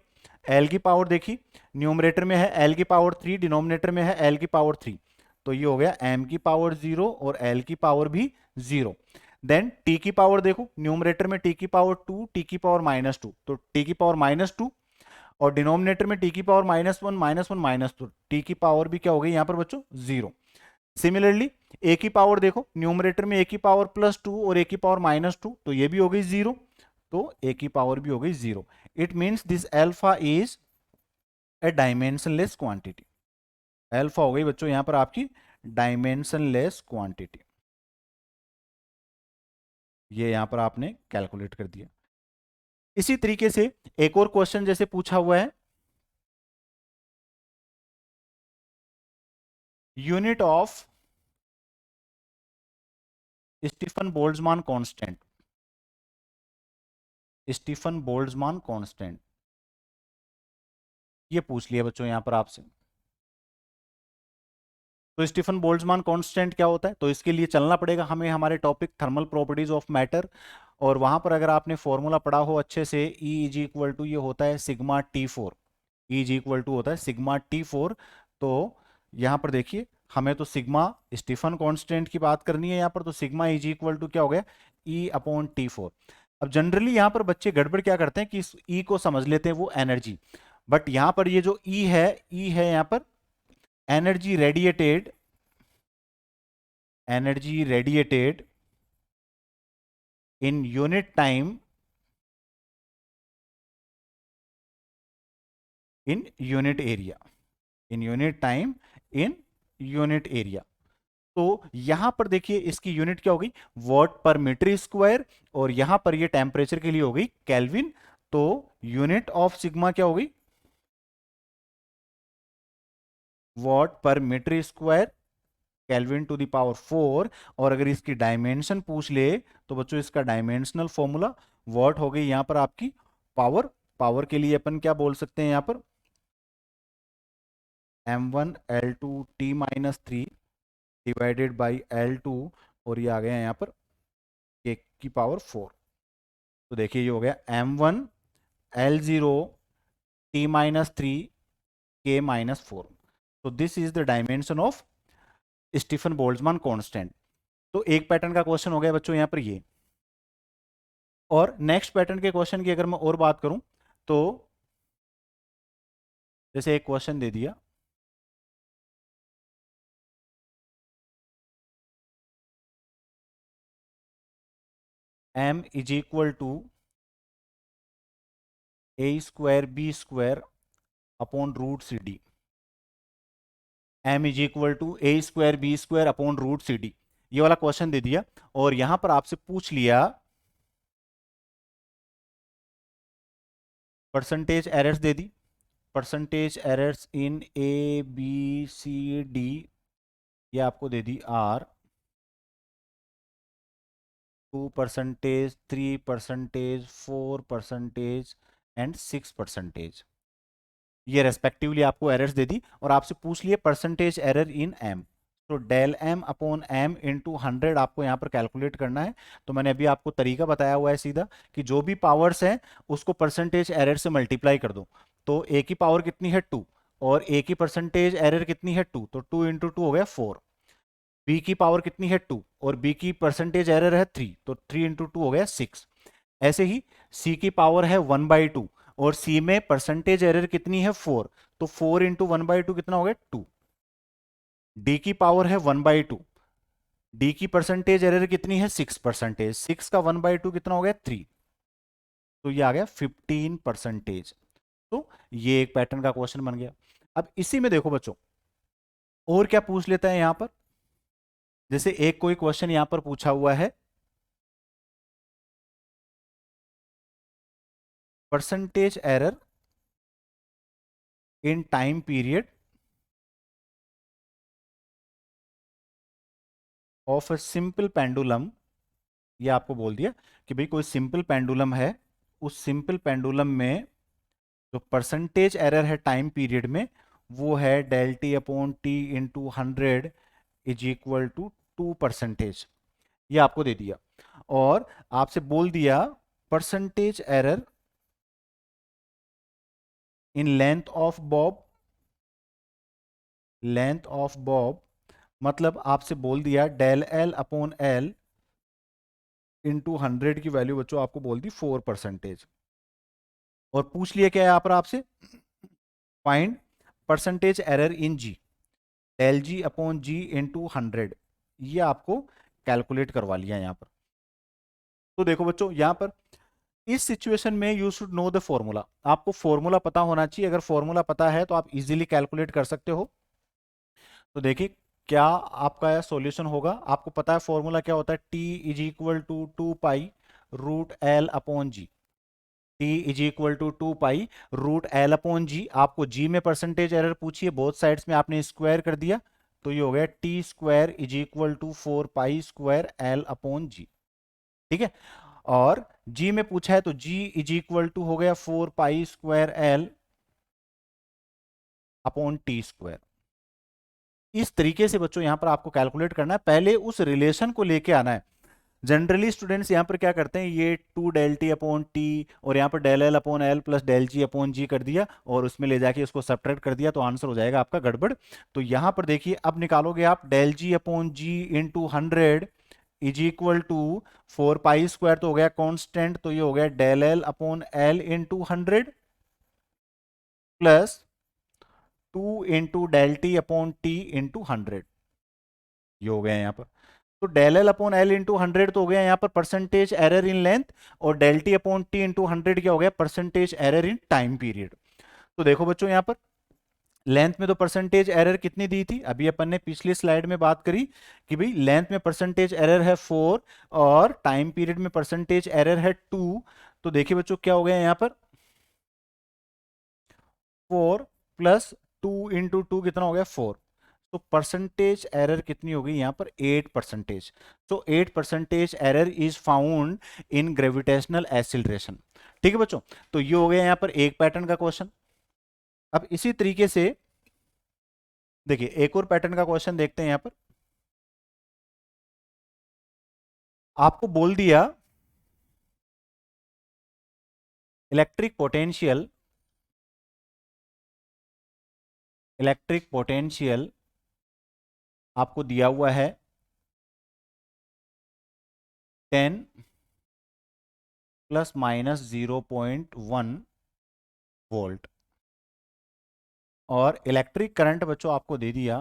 l की पावर देखी, न्यूमरेटर में है l की पावर 3, डिनोमिनेटर में है l की पावर 3, तो ये हो गया m की पावर 0 और l की पावर भी 0। देन t की पावर देखो, न्यूमरेटर में t की पावर 2, t की पावर -2, तो t की पावर -2, और डिनोमिनेटर में t की पावर -1 -1 -2, t की पावर भी क्या हो गई यहाँ पर बच्चों 0। सिमिलरली a की पावर देखो, न्यूमरेटर में a की पावर +2 और a की पावर -2, तो ये भी हो गई 0, तो a की पावर भी हो गई 0। It means this alpha is a dimensionless quantity. Alpha हो गई बच्चों यहाँ पर आपकी डायमेंशनलेस क्वांटिटी, ये यहां पर आपने कैलकुलेट कर दिया। इसी तरीके से एक और क्वेश्चन जैसे पूछा हुआ है, unit of Stefan Boltzmann constant, Stefan Boltzmann constant, ये पूछ लिया बच्चों यहां पर आपसे। तो स्टीफन बोल्ट्जमान कांस्टेंट क्या होता है, तो इसके लिए चलना पड़ेगा हमें हमारे topic thermal properties of matter, और वहां पर अगर आपने फॉर्मूला पढ़ा हो अच्छे से, E इज इक्वल टू ये होता है sigma T4, E is equal to होता है सिग्मा T4। तो यहां पर देखिए हमें तो सिग्मा स्टीफन कांस्टेंट की बात करनी है यहाँ पर, तो सिग्मा इज इक्वल टू क्या हो गया E/T4। अब जनरली यहाँ पर बच्चे गड़बड़ क्या करते हैं कि इस E को समझ लेते हैं वो एनर्जी, बट यहाँ पर ये जो E है, E है यहाँ पर energy radiated, energy radiated in unit time, in unit area, in unit time, in unit area. तो यहां पर देखिए इसकी यूनिट क्या होगी, वॉट पर मीटर स्क्वायर, और यहां पर ये टेम्परेचर के लिए हो गई केल्विन, तो यूनिट ऑफ सिग्मा क्या होगी, watt per metre square kelvin to the power 4। और अगर इसकी डायमेंशन पूछ ले तो बच्चों इसका डायमेंशनल फॉर्मूला वॉट हो गई यहां पर आपकी पावर, पावर के लिए अपन क्या बोल सकते हैं यहां पर m1l2t-3 डिवाइडेड बाई L2, और ये आ गया यहाँ पर k की पावर 4। तो देखिए ये हो गया m1l0t-3 k-4। तो this is the dimension of Stefan Boltzmann constant. तो एक पैटर्न का क्वेश्चन हो गया बच्चों यहाँ पर ये, और नेक्स्ट पैटर्न के क्वेश्चन की अगर मैं और बात करूं तो जैसे एक क्वेश्चन दे दिया, m is equal to a² b² upon √CD, m is equal to a²b² upon √CD, ये वाला क्वेश्चन दे दिया, और यहां पर आपसे पूछ लिया percentage errors they the, percentage errors in A B C D, ये आपको दे दी R, 2%, 3%, 4% एंड 6%। ये रेस्पेक्टिवली आपको एरर्स दे दी और आपसे पूछ लिए परसेंटेज एरर इन एम। तो del M upon M into 100 आपको यहाँ पर कैलकुलेट करना है। तो मैंने अभी आपको तरीका बताया हुआ है सीधा कि जो भी पावर्स हैं उसको परसेंटेज एरर से मल्टीप्लाई कर दो। तो ए की पावर कितनी है 2 और ए की परसेंटेज एरर कितनी है 2, तो 2 इंटू 2 हो गया 4। बी की पावर कितनी है 2 और बी की परसेंटेज एरर है 3, तो 3 इंटू 2 हो गया 6। ऐसे ही सी की पावर है 1/2 और सी में परसेंटेज एरर कितनी है 4, तो 4 इंटू 1/2 कितना हो गया 2। डी की पावर है 1/2, डी की परसेंटेज एरर कितनी है 6%, 6 का 1/2 कितना हो गया 3, तो ये आ गया 15%। तो ये एक पैटर्न का क्वेश्चन बन गया। अब इसी में देखो बच्चों और क्या पूछ लेता है यहां पर, जैसे एक कोई क्वेश्चन यहां पर पूछा हुआ है percentage error in time period of a simple pendulum. ये आपको बोल दिया कि भाई कोई सिंपल पेंडुलम है, उस सिंपल पेंडुलम में जो परसेंटेज एरर है टाइम पीरियड में वो है del T upon T into 100 is equal to 2%। ये आपको दे दिया और आपसे बोल दिया percentage error in length of bob, मतलब आपसे बोल दिया del L upon L into 100 की वैल्यू बच्चों आपको बोल दी 4%। और पूछ लिया क्या है यहाँ पर आपसे, find percentage error in G, del G upon G into 100। ये आपको कैलकुलेट करवा लिया यहाँ पर। तो देखो बच्चों यहाँ पर इस सिचुएशन में you should know the formula, आपको फॉर्मूला पता होना चाहिए। अगर फॉर्मूला पता है तो आप इजीली कैलकुलेट कर सकते हो। तो देखिए क्या आपका सॉल्यूशन होगा, आपको पता है फॉर्मूला क्या होता है, T is equal to 2 pi root L upon G. T is equal to 2 pi root L upon G. आपको जी में परसेंटेज एरर पूछी है, बोथ साइड्स में आपने स्क्वायर कर दिया, तो ये हो गया T square is equal to 4 pi square L upon G. ठीक है, और जी में पूछा है तो जी इज इक्वल टू हो गया 4 pi square L upon T square. इस तरीके से बच्चों यहां पर आपको कैलकुलेट करना है, पहले उस रिलेशन को लेके आना है। जनरली स्टूडेंट्स यहाँ पर क्या करते हैं, ये 2 डेल टी अपॉन टी और यहाँ पर del L upon L plus del G upon G कर दिया और उसमें ले जाके उसको सब्ट्रैक्ट कर दिया, तो आंसर हो जाएगा आपका गड़बड़। तो यहाँ पर देखिए अब निकालोगे आप del G upon G into 100 is equal to 4 pi square, तो हो गया कांस्टेंट, तो ये हो गया del L upon L into 100 plus 2 into del T upon T into 100। ये हो गया यहाँ पर, तो del L upon L into 100 तो हो गया यहाँ पर परसेंटेज एरर इन लेंथ, और del T upon T into 100 क्या हो गया, percentage error in time period. तो देखो बच्चों यहाँ पर लेंथ में तो परसेंटेज एरर कितनी दी थी, अभी अपन ने पिछली स्लाइड में बात करी कि भाई लेंथ में परसेंटेज एरर है 4 और टाइम पीरियड में परसेंटेज एरर है 2। तो देखिए बच्चों क्या हो गया यहाँ पर 4 प्लस 2 इंटू 2 कितना हो गया 4, तो परसेंटेज एरर कितनी होगी यहाँ पर 8%। तो 8% error is found in gravitational acceleration. ठीक है बच्चों, तो ये हो गया यहाँ पर एक पैटर्न का क्वेश्चन। अब इसी तरीके से देखिए एक और पैटर्न का क्वेश्चन देखते हैं यहाँ पर। आपको बोल दिया इलेक्ट्रिक पोटेंशियल आपको दिया हुआ है 10 प्लस माइनस 0.1 वोल्ट, और इलेक्ट्रिक करंट बच्चों आपको दे दिया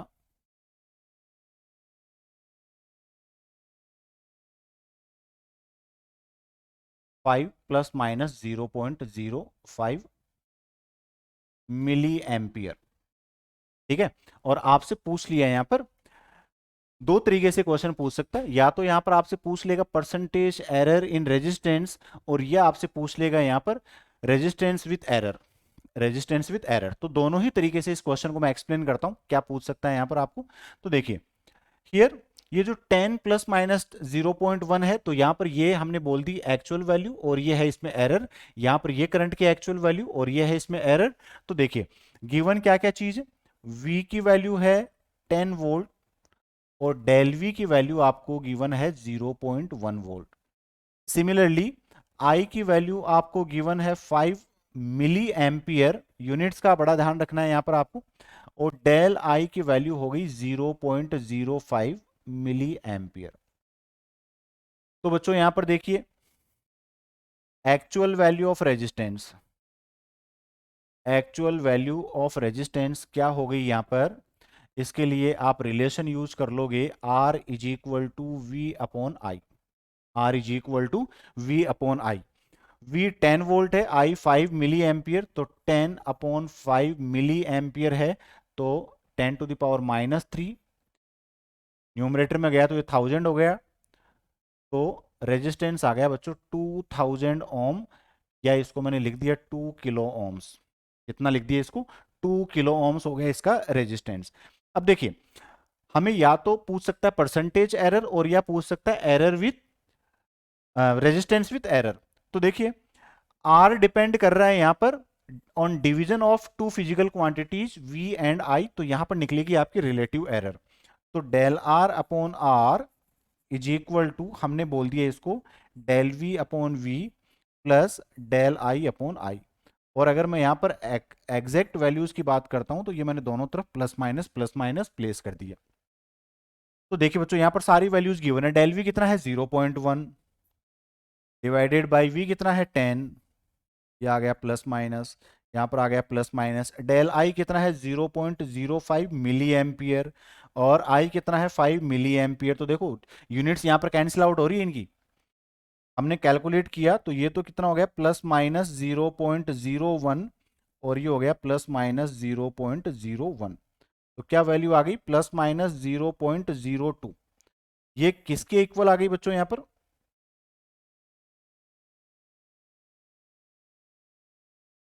5 प्लस माइनस 0.05 मिली एम्पियर। ठीक है, और आपसे पूछ लिया यहां पर दो तरीके से क्वेश्चन पूछ सकता है, या तो यहां पर आपसे पूछ लेगा परसेंटेज एरर इन रेजिस्टेंस, और यह आपसे पूछ लेगा यहां पर resistance with error, resistance with error. तो दोनों ही तरीके से इस क्वेश्चन को मैं एक्सप्लेन करता हूं क्या पूछ सकता है यहां पर आपको। तो देखिए हियर ये जो 10 प्लस माइनस 0.1 है, तो यहां पर ये हमने बोल दी एक्चुअल वैल्यू और ये है इसमें एरर। यहां पर ये करंट की एक्चुअल वैल्यू और ये है इसमें एरर। तो देखिए गिवन क्या क्या चीज है, V की वैल्यू है 10 वोल्ट और डेल V की वैल्यू आपको गिवन है 0.1 वोल्ट। सिमिलरली I की वैल्यू आपको गिवन है 5 मिली एम्पियर, यूनिट्स का बड़ा ध्यान रखना है यहां पर आपको, और डेल I की वैल्यू हो गई 0.05 मिली एम्पियर। तो बच्चों यहां पर देखिए actual value of resistance, actual value of resistance क्या हो गई यहां पर, इसके लिए आप रिलेशन यूज कर लोगे R is equal to V upon I. R is equal to V upon I. V 10 volt है, I 5 मिली एम्पियर, तो 10 अपॉन 5 मिली एम्पियर है, तो 10 टू द पावर -3 न्यूमरेटर में गया तो ये 1000 हो गया। तो रेजिस्टेंस आ गया बच्चों 2000 ओम, या इसको मैंने लिख दिया 2 किलो ओम्स। कितना लिख दिया इसको, 2 किलो ओम्स हो गया इसका रेजिस्टेंस। अब देखिए हमें या तो पूछ सकता है परसेंटेज एरर और या पूछ सकता है error with resistance with error. तो देखिए आर डिपेंड कर रहा है यहां पर on division of two physical quantities V and I, तो यहां पर निकलेगी आपकी रिलेटिव एरर। तो del R upon R is equal to, हमने बोल दिया इसको del V upon V plus del I upon I। और अगर मैं यहां पर एग्जैक्ट वैल्यूज की बात करता हूं तो ये मैंने दोनों तरफ प्लस माइनस प्लेस कर दिया। तो देखिए बच्चों यहां पर सारी वैल्यूज गिवन है, डेल V कितना है 0.1 डिवाइडेड बाई V कितना है 10, ये आ गया प्लस माइनस, यहाँ पर आ गया प्लस माइनस, डेल आई कितना है 0.05 मिली एम्पियर और आई कितना है 5 मिली एम्पियर। तो देखो यूनिट्स यहाँ पर कैंसिल आउट हो रही है इनकी, हमने कैलकुलेट किया तो ये तो कितना हो गया प्लस माइनस 0.01 और ये हो गया प्लस माइनस 0.01। तो क्या वैल्यू आ गई प्लस माइनस 0.02। ये किसके इक्वल आ गई बच्चों यहाँ पर,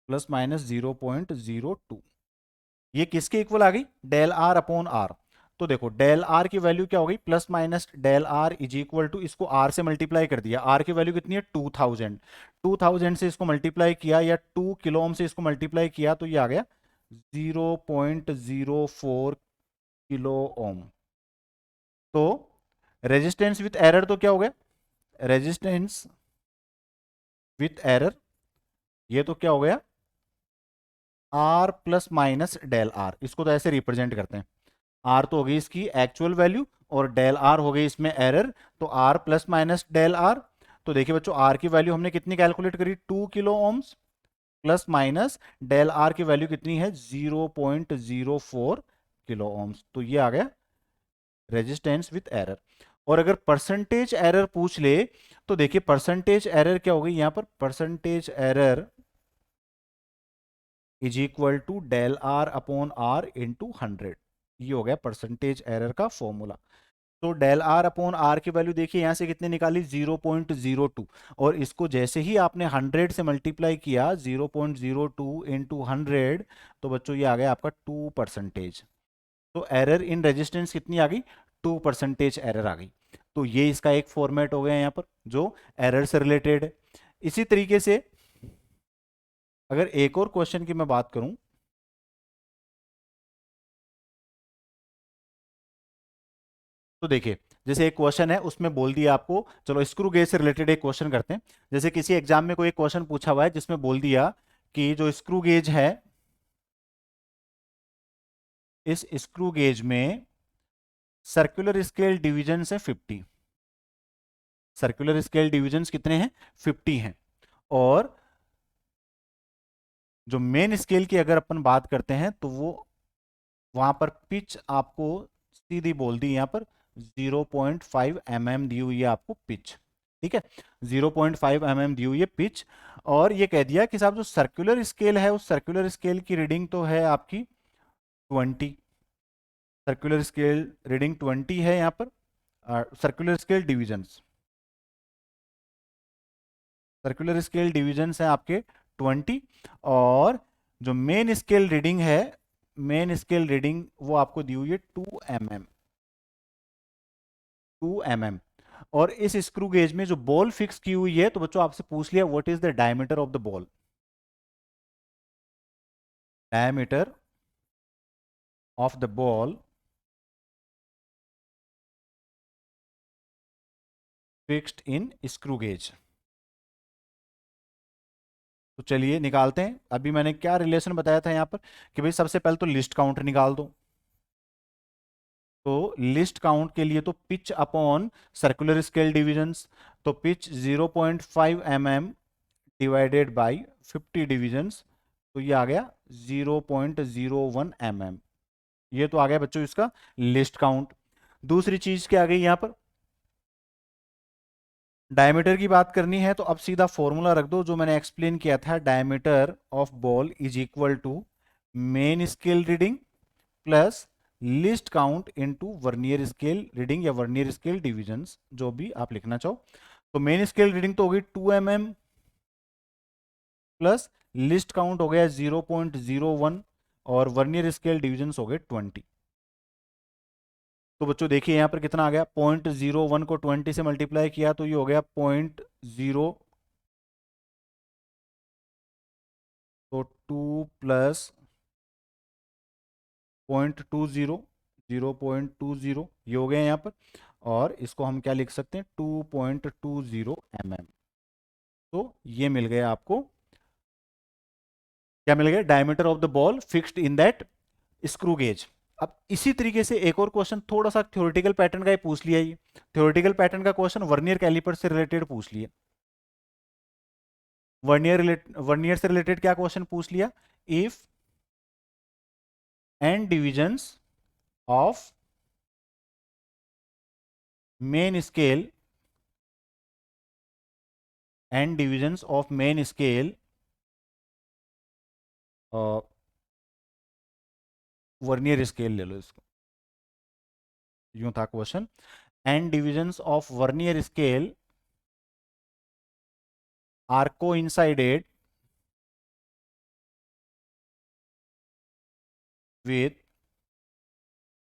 प्लस माइनस 0.02, ये किसके इक्वल आ गई डेल आर अपॉन आर। तो देखो डेल आर की वैल्यू क्या हो गई plus minus del R is equal to, इसको आर से मल्टीप्लाई कर दिया, आर की वैल्यू कितनी है 2000, 2000 से इसको मल्टीप्लाई किया या 2 किलो ओम से इसको मल्टीप्लाई किया तो ये आ गया 0.04 किलो ओम। तो रेजिस्टेंस विथ एरर तो क्या हो गया, रेजिस्टेंस विथ एरर ये तो क्या हो गया R plus minus del R, इसको तो ऐसे रिप्रेजेंट करते हैं, आर तो हो गई इसकी एक्चुअल वैल्यू और डेल आर हो गई इसमें एरर, तो R plus minus del R. तो देखिए बच्चों आर की वैल्यू हमने कितनी कैलकुलेट करी 2 kilo ohms, plus minus del R की वैल्यू कितनी है 0.04 किलो ओम्स। तो ये आ गया रेजिस्टेंस विथ एरर। और अगर परसेंटेज एरर पूछ ले तो देखिए परसेंटेज एरर क्या हो गई यहां पर, percentage error is equal to del R upon R into 100, ये हो गया परसेंटेज एरर का फॉर्मूला। तो डेल आर अपॉन आर की वैल्यू देखिए यहां से कितने निकाली 0.02, और इसको जैसे ही आपने 100 से मल्टीप्लाई किया 0.02 इंटू 100, तो बच्चों ये आ गया आपका 2%। तो एरर इन रेजिस्टेंस कितनी आ गई 2% एरर आ गई। तो ये इसका एक फॉर्मेट हो गया यहाँ पर जो एरर से रिलेटेड है। इसी तरीके से अगर एक और क्वेश्चन की मैं बात करूं, तो देखिए जैसे एक क्वेश्चन है उसमें बोल दिया आपको, चलो स्क्रू गेज से रिलेटेड एक क्वेश्चन करते हैं। जैसे किसी एग्जाम में कोई एक क्वेश्चन पूछा हुआ है जिसमें बोल दिया कि जो स्क्रू गेज है, इस स्क्रू गेज में सर्कुलर स्केल डिविजन है 50, सर्कुलर स्केल डिविजन कितने हैं 50 हैं, और जो मेन स्केल की अगर अपन बात करते हैं तो वो वहां पर पिच आपको सीधी बोल दी यहां पर 0.5 mm दी हुई है आपको पिच, ठीक है 0.5 mm दी हुई है पिच। और ये कह दिया कि साहब जो सर्कुलर स्केल है उस सर्कुलर स्केल की रीडिंग तो है आपकी 20, सर्कुलर स्केल रीडिंग 20 है यहाँ पर, circular scale divisions, circular scale divisions हैं आपके 20, और जो मेन स्केल रीडिंग है, मेन स्केल रीडिंग वो आपको दी हुई है 2 mm, 2 mm। और इस स्क्रू गेज में जो बॉल फिक्स की हुई है, तो बच्चों आपसे पूछ लिया what is the diameter of the ball. Diameter of the ball fixed in screw gauge. तो चलिए निकालते हैं। अभी मैंने क्या रिलेशन बताया था यहां पर कि भाई सबसे पहले तो लिस्ट काउंट निकाल दो। तो लिस्ट काउंट के लिए तो pitch upon circular scale divisions, तो pitch 0.5 mm divided by 50 divisions, तो ये आ गया 0.01 mm। ये तो आ गया बच्चों इसका लिस्ट काउंट। दूसरी चीज क्या आ गई यहां पर, डायमीटर की बात करनी है, तो अब सीधा फॉर्मूला रख दो जो मैंने एक्सप्लेन किया था। Diameter of ball is equal to main scale reading plus least count into vernier scale reading या वर्नियर स्केल डिविजन्स, जो भी आप लिखना चाहो। तो मेन स्केल रीडिंग तो होगी 2 mm प्लस लिस्ट काउंट हो गया 0.01 और वर्नियर स्केल डिविजन्स हो गए 20। तो बच्चों देखिए यहां पर कितना आ गया, 0.01 को 20 से मल्टीप्लाई किया तो ये हो गया 0.0, तो 2 प्लस 0.20, 0.20 ये हो गया यहाँ पर। और इसको हम क्या लिख सकते हैं, 2.20 mm। तो ये मिल गया आपको, क्या मिल गया, diameter of the ball fixed in that screw gauge. अब इसी तरीके से एक और क्वेश्चन थोड़ा सा थ्योरेटिकल पैटर्न का ही पूछ लिया। ये थ्योरेटिकल पैटर्न का क्वेश्चन वर्नियर कैलिपर से रिलेटेड पूछ लिया। वर्नियर से रिलेटेड क्या क्वेश्चन पूछ लिया, if N divisions of main scale N divisions of main scale vernier scale ले लो इसको, यूं था question, N divisions of vernier scale are coincided with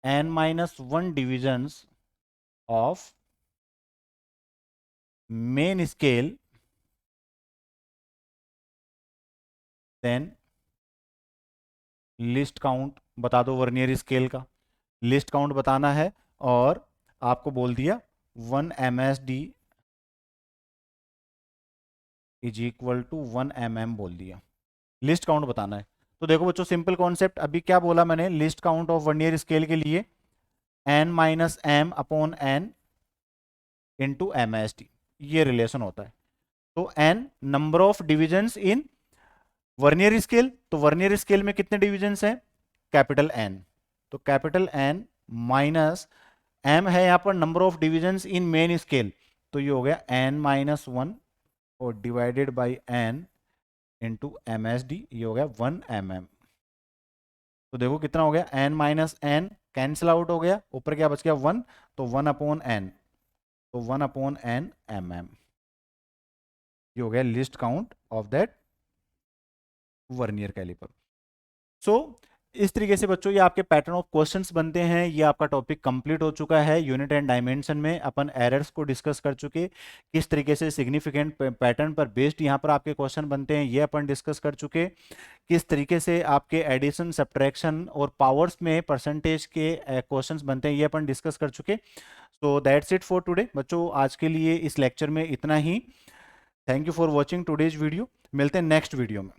n-1 divisions of main scale, then least count बता दो vernier scale का, least count बताना है। और आपको बोल दिया 1 MSD is equal to 1 mm बोल दिया, लिस्ट काउंट बताना है। तो देखो बच्चों सिंपल कॉन्सेप्ट, अभी क्या बोला मैंने, list count of vernier scale के लिए n-m/n इंटू MSD, ये रिलेशन होता है। तो n number of divisions in vernier scale, तो वर्नियर स्केल में कितने डिविजन्स हैं, कैपिटल N, तो कैपिटल N माइनस m है यहाँ पर number of divisions in main scale, तो ये हो गया n-1 और divided by n into MSD, ये हो गया 1 mm। तो देखो कितना हो गया, n-n कैंसिल आउट हो गया, ऊपर क्या बच गया 1, तो 1/n, तो 1/n mm, ये हो गया least count of that vernier caliper. So इस तरीके से बच्चों ये आपके पैटर्न ऑफ क्वेश्चंस बनते हैं। ये आपका टॉपिक कंप्लीट हो चुका है। यूनिट एंड डायमेंशन में अपन एरर्स को डिस्कस कर चुके, किस तरीके से सिग्निफिकेंट पैटर्न पर बेस्ड यहाँ पर आपके क्वेश्चन बनते हैं ये अपन डिस्कस कर चुके, किस तरीके से आपके एडिशन सब्ट्रैक्शन और पावर्स में परसेंटेज के क्वेश्चंस बनते हैं ये अपन डिस्कस कर चुके। So that's it for today बच्चों, आज के लिए इस लेक्चर में इतना ही। Thank you for watching today's video, मिलते हैं नेक्स्ट वीडियो में।